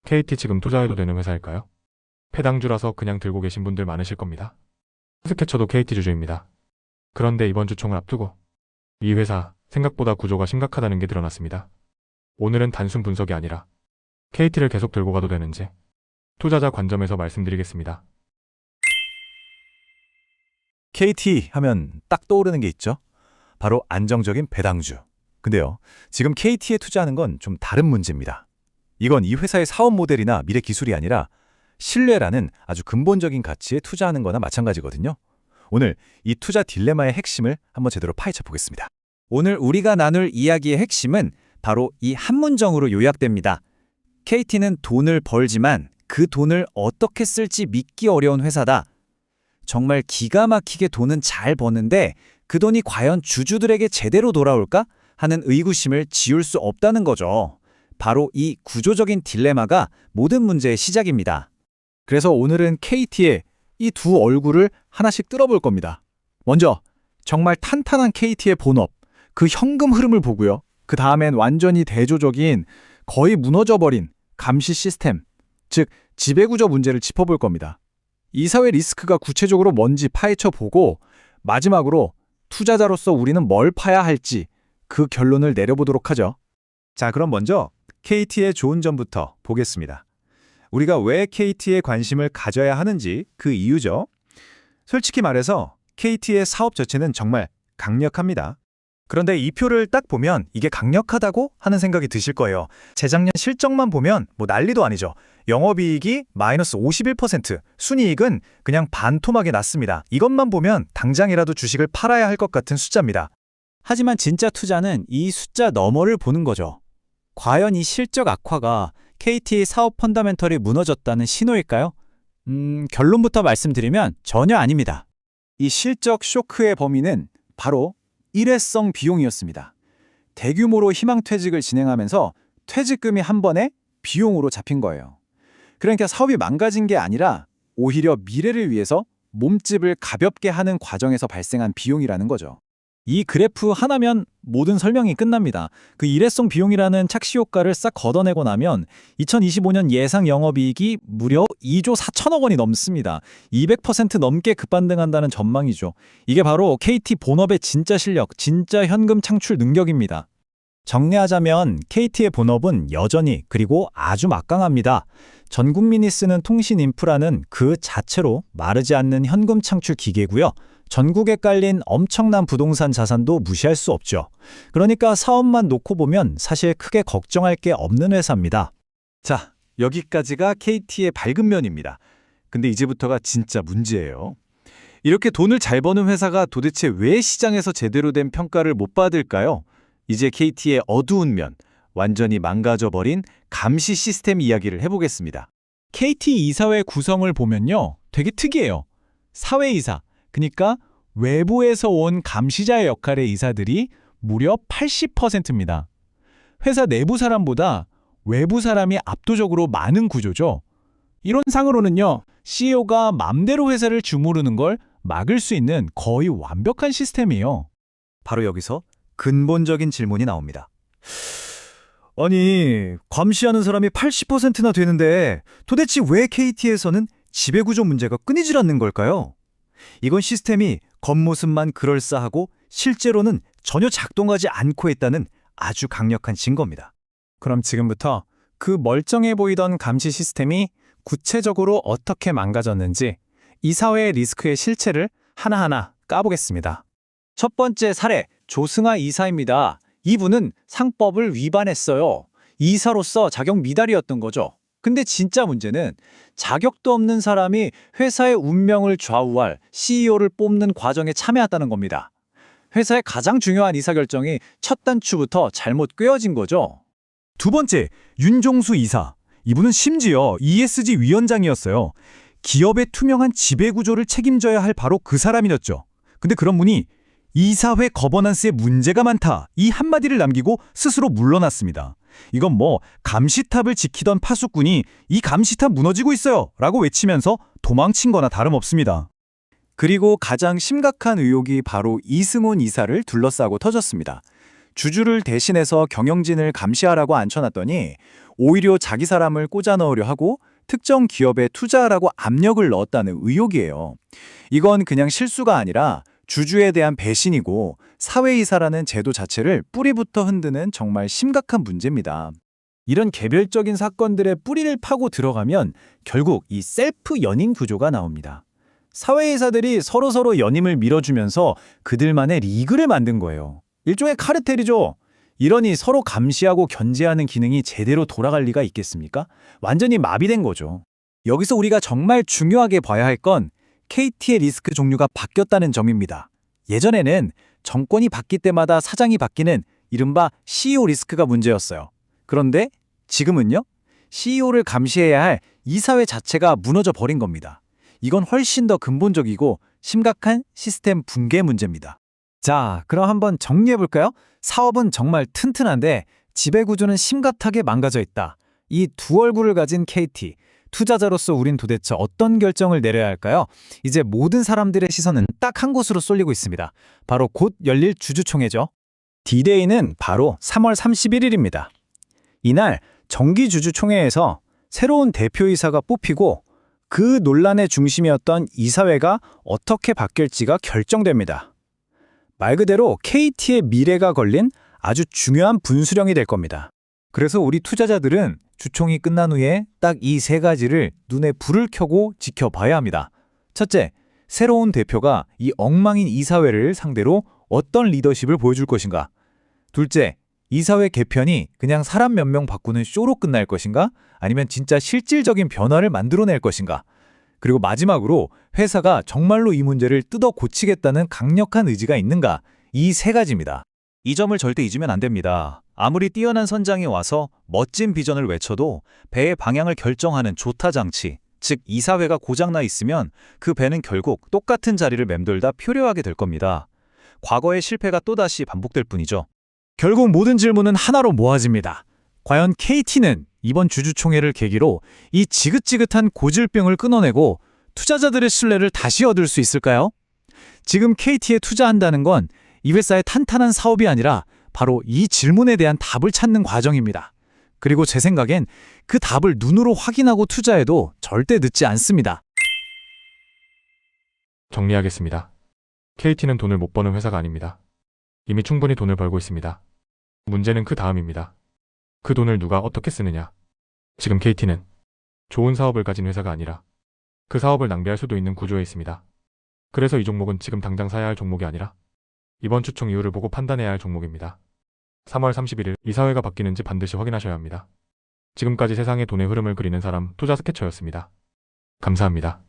KT 지금 투자해도 되는 회사일까요? 패당주라서 그냥 들고 계신 분들 많으실 겁니다. 스케쳐도 KT 주주입니다. 그런데 이번 주총을 앞두고 이 회사 생각보다 구조가 심각하다는 게 드러났습니다. 오늘은 단순 분석이 아니라 KT를 계속 들고 가도 되는지 투자자 관점에서 말씀드리겠습니다. KT 하면 딱 떠오르는 게 있죠. 바로 안정적인 배당주. 근데요, 지금 KT에 투자하는 건 좀 다른 문제입니다. 이건 이 회사의 사업 모델이나 미래 기술이 아니라 신뢰라는 아주 근본적인 가치에 투자하는 거나 마찬가지거든요. 오늘 이 투자 딜레마의 핵심을 한번 제대로 파헤쳐 보겠습니다. 오늘 우리가 나눌 이야기의 핵심은 바로 이 한 문장으로 요약됩니다. KT는 돈을 벌지만 그 돈을 어떻게 쓸지 믿기 어려운 회사다. 정말 기가 막히게 돈은 잘 버는데 그 돈이 과연 주주들에게 제대로 돌아올까 하는 의구심을 지울 수 없다는 거죠. 바로 이 구조적인 딜레마가 모든 문제의 시작입니다. 그래서 오늘은 KT의 이 두 얼굴을 하나씩 뜯어볼 겁니다. 먼저 정말 탄탄한 KT의 본업, 그 현금 흐름을 보고요. 그 다음엔 완전히 대조적인 거의 무너져버린 감시 시스템, 즉 지배구조 문제를 짚어볼 겁니다. 이사회 리스크가 구체적으로 뭔지 파헤쳐보고 마지막으로 투자자로서 우리는 뭘 파야 할지 그 결론을 내려보도록 하죠. 자, 그럼 먼저 KT의 좋은 점부터 보겠습니다. 우리가 왜 KT에 관심을 가져야 하는지 그 이유죠. 솔직히 말해서 KT의 사업 자체는 정말 강력합니다. 그런데 이 표를 딱 보면 이게 강력하다고 하는 생각이 드실 거예요. 재작년 실적만 보면 뭐 난리도 아니죠. 영업이익이 마이너스 51%, 순이익은 그냥 반토막이 났습니다. 이것만 보면 당장이라도 주식을 팔아야 할 것 같은 숫자입니다. 하지만 진짜 투자는 이 숫자 너머를 보는 거죠. 과연 이 실적 악화가 KT의 사업 펀더멘털이 무너졌다는 신호일까요? 결론부터 말씀드리면 전혀 아닙니다. 이 실적 쇼크의 범위는 바로 일회성 비용이었습니다. 대규모로 희망퇴직을 진행하면서 퇴직금이 한 번에 비용으로 잡힌 거예요. 그러니까 사업이 망가진 게 아니라 오히려 미래를 위해서 몸집을 가볍게 하는 과정에서 발생한 비용이라는 거죠. 이 그래프 하나면 모든 설명이 끝납니다. 그 일회성 비용이라는 착시 효과를 싹 걷어내고 나면 2025년 예상 영업이익이 무려 2조 4천억 원이 넘습니다. 200% 넘게 급반등한다는 전망이죠. 이게 바로 KT 본업의 진짜 실력, 진짜 현금 창출 능력입니다. 정리하자면 KT의 본업은 여전히 그리고 아주 막강합니다. 전 국민이 쓰는 통신 인프라는 그 자체로 마르지 않는 현금 창출 기계고요. 전국에 깔린 엄청난 부동산 자산도 무시할 수 없죠. 그러니까 사업만 놓고 보면 사실 크게 걱정할 게 없는 회사입니다. 자, 여기까지가 KT의 밝은 면입니다. 근데 이제부터가 진짜 문제예요. 이렇게 돈을 잘 버는 회사가 도대체 왜 시장에서 제대로 된 평가를 못 받을까요? 이제 KT의 어두운 면, 완전히 망가져버린 감시 시스템 이야기를 해보겠습니다. KT 이사회 구성을 보면요. 되게 특이해요. 사회이사, 그러니까 외부에서 온 감시자의 역할의 이사들이 무려 80%입니다. 회사 내부 사람보다 외부 사람이 압도적으로 많은 구조죠. 이론상으로는요. CEO가 맘대로 회사를 주무르는 걸 막을 수 있는 거의 완벽한 시스템이에요. 바로 여기서 근본적인 질문이 나옵니다. 아니, 감시하는 사람이 80%나 되는데 도대체 왜 KT에서는 지배구조 문제가 끊이질 않는 걸까요? 이건 시스템이 겉모습만 그럴싸하고 실제로는 전혀 작동하지 않고 있다는 아주 강력한 증거입니다. 그럼 지금부터 그 멀쩡해 보이던 감시 시스템이 구체적으로 어떻게 망가졌는지 이사회의 리스크의 실체를 하나하나 까보겠습니다. 첫 번째 사례, 조승아 이사입니다. 이분은 상법을 위반했어요. 이사로서 자격 미달이었던 거죠. 근데 진짜 문제는 자격도 없는 사람이 회사의 운명을 좌우할 CEO를 뽑는 과정에 참여했다는 겁니다. 회사의 가장 중요한 의사결정이 첫 단추부터 잘못 꿰어진 거죠. 두 번째, 윤종수 이사. 이분은 심지어 ESG 위원장이었어요. 기업의 투명한 지배구조를 책임져야 할 바로 그 사람이었죠. 근데 그런 분이 이사회 거버넌스에 문제가 많다, 이 한마디를 남기고 스스로 물러났습니다. 이건 뭐 감시탑을 지키던 파수꾼이 이 감시탑 무너지고 있어요 라고 외치면서 도망친 거나 다름없습니다. 그리고 가장 심각한 의혹이 바로 이승훈 이사를 둘러싸고 터졌습니다. 주주를 대신해서 경영진을 감시하라고 앉혀놨더니 오히려 자기 사람을 꽂아 넣으려 하고 특정 기업에 투자하라고 압력을 넣었다는 의혹이에요. 이건 그냥 실수가 아니라 주주에 대한 배신이고 사회이사라는 제도 자체를 뿌리부터 흔드는 정말 심각한 문제입니다. 이런 개별적인 사건들의 뿌리를 파고 들어가면 결국 이 셀프 연임 구조가 나옵니다. 사회이사들이 서로서로 연임을 밀어주면서 그들만의 리그를 만든 거예요. 일종의 카르텔이죠. 이러니 서로 감시하고 견제하는 기능이 제대로 돌아갈 리가 있겠습니까? 완전히 마비된 거죠. 여기서 우리가 정말 중요하게 봐야 할 건 KT의 리스크 종류가 바뀌었다는 점입니다. 예전에는 정권이 바뀔 때마다 사장이 바뀌는 이른바 CEO 리스크가 문제였어요. 그런데 지금은요? CEO를 감시해야 할 이사회 자체가 무너져 버린 겁니다. 이건 훨씬 더 근본적이고 심각한 시스템 붕괴 문제입니다. 자, 그럼 한번 정리해볼까요? 사업은 정말 튼튼한데 지배구조는 심각하게 망가져 있다. 이 두 얼굴을 가진 KT, 투자자로서 우린 도대체 어떤 결정을 내려야 할까요? 이제 모든 사람들의 시선은 딱 한 곳으로 쏠리고 있습니다. 바로 곧 열릴 주주총회죠. D-Day는 바로 3월 31일입니다. 이날 정기주주총회에서 새로운 대표이사가 뽑히고 그 논란의 중심이었던 이사회가 어떻게 바뀔지가 결정됩니다. 말 그대로 KT의 미래가 걸린 아주 중요한 분수령이 될 겁니다. 그래서 우리 투자자들은 주총이 끝난 후에 딱 이 세 가지를 눈에 불을 켜고 지켜봐야 합니다. 첫째, 새로운 대표가 이 엉망인 이사회를 상대로 어떤 리더십을 보여줄 것인가? 둘째, 이사회 개편이 그냥 사람 몇 명 바꾸는 쇼로 끝날 것인가? 아니면 진짜 실질적인 변화를 만들어낼 것인가? 그리고 마지막으로 회사가 정말로 이 문제를 뜯어 고치겠다는 강력한 의지가 있는가? 이 세 가지입니다. 이 점을 절대 잊으면 안 됩니다. 아무리 뛰어난 선장이 와서 멋진 비전을 외쳐도 배의 방향을 결정하는 조타 장치, 즉 이사회가 고장나 있으면 그 배는 결국 똑같은 자리를 맴돌다 표류하게 될 겁니다. 과거의 실패가 또다시 반복될 뿐이죠. 결국 모든 질문은 하나로 모아집니다. 과연 KT는 이번 주주총회를 계기로 이 지긋지긋한 고질병을 끊어내고 투자자들의 신뢰를 다시 얻을 수 있을까요? 지금 KT에 투자한다는 건 이 회사의 탄탄한 사업이 아니라 바로 이 질문에 대한 답을 찾는 과정입니다. 그리고 제 생각엔 그 답을 눈으로 확인하고 투자해도 절대 늦지 않습니다. 정리하겠습니다. KT는 돈을 못 버는 회사가 아닙니다. 이미 충분히 돈을 벌고 있습니다. 문제는 그 다음입니다. 그 돈을 누가 어떻게 쓰느냐. 지금 KT는 좋은 사업을 가진 회사가 아니라 그 사업을 낭비할 수도 있는 구조에 있습니다. 그래서 이 종목은 지금 당장 사야 할 종목이 아니라 이번 주총 이후를 보고 판단해야 할 종목입니다. 3월 31일 이사회가 바뀌는지 반드시 확인하셔야 합니다. 지금까지 세상의 돈의 흐름을 그리는 사람 투자 스케쳐였습니다. 감사합니다.